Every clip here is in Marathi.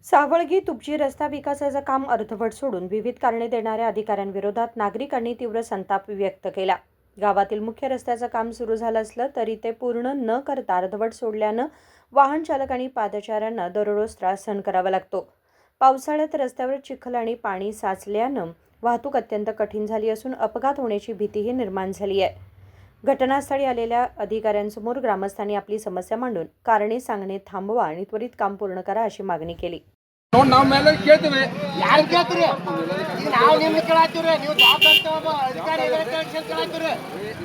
सावळगी तुपजी रस्ता विकासाचं काम अर्धवट सोडून विविध कारणे देणाऱ्या अधिकाऱ्यांविरोधात नागरिकांनी तीव्र संताप व्यक्त केला. गावातील मुख्य रस्त्याचं काम सुरू झालं असलं तरी ते पूर्ण न करता अर्धवट सोडल्यानं वाहन चालक आणि पादचाऱ्यांना दररोज त्रास सहन करावा लागतो. पावसाळ्यात रस्त्यावर चिखल आणि पाणी साचल्यानं वाहतूक अत्यंत कठीण झाली असून अपघात होण्याची भीतीही निर्माण झाली आहे. घटनास्थळी आलेल्या अधिकाऱ्यांसमोर ग्रामस्थांनी आपली समस्या मांडून कारणे सांगणे थांबवा आणि त्वरित काम पूर्ण करा अशी मागणी केली. ನಾವು ಮೇಲೆ ಕೇಳ್ತೀವಿ ಯಾರು ಕೇಳ್ತೀರಿ? ಈಗ ನಾವು ನಿಮ್ಗೆ ಕೇಳಾತೀವ್ರಿ, ನೀವು ಜವಾಬ್ದಾರಿ ಅಧಿಕಾರಿ ಕೇಳಾತೀವ್ರಿ,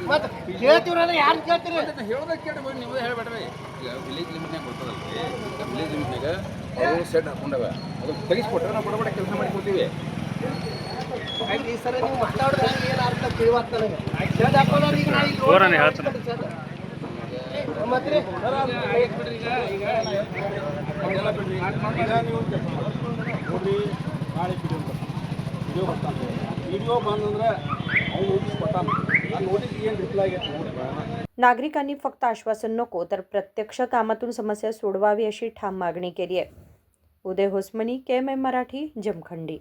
ಮತ್ತೆ ಕೇಳ್ತೀವ್ರಲ್ಲ ಯಾರು ಕೇಳ್ತೀರಿ? ಹೇಳೋದಕ್ಕೆ ಕೇಳಿ ನೀವು ಹೇಳ್ಬೇಡ್ರಿ. ಈಗ ವಿಲೇಜ್ ಲಿಮಿಟ್ನಾಗ ಬರ್ತದಲ್ರಿ, ವಿಲೇಜ್ ಲಿಮಿಟ್ನಾಗ ಅವರು ಸೆಡ್ ಹಾಕೊಂಡವ ಅದು ತೆಗಿಸ್ಕೊಟ್ರೆ ನಾವು ಬಡಬಡ ಕೆಲಸ ಮಾಡಿ ಕೊಡ್ತೀವಿ. ಈ ಸರ ನೀವು ಮಾತಾಡೋದು ಏನು ಅರ್ಥ ತಿಳಿವಾಗ್ತ ನನಗೆ. ಸೆಡ್ ಹಾಕೋದವ್ರು ಈಗ ನಾವು ಮತ್ತೆ ನೋಡ್ರಿ ನಾಳೆ ವಿಡಿಯೋ ಬರ್ತಾನೆ. ವಿಡಿಯೋ ಬಂದಂದ್ರೆ ಅವ್ನು ನೋಟಿಸ್ ಕೊಟ್ಟಾನ. ಆ ನೋಟಿಸ್ ಏನು ರಿಪ್ಲೈ ಆಗೈತೆ ನೋಡಿ. नागरिकांनी फक्त आश्वासन नको तर प्रत्यक्ष कामातून समस्या सोडवावी अशी ठाम मागणी केली आहे. उदय होसमनी, KMM मराठी, जमखंडी.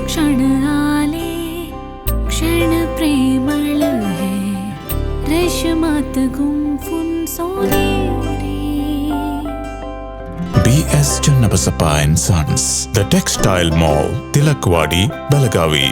क्षण आले क्षण प्रेमळ है रेशमात गुंफून सोनेरी. BS Channabasappa and Sons, The Textile Mall, Tilakwadi, Belagavi.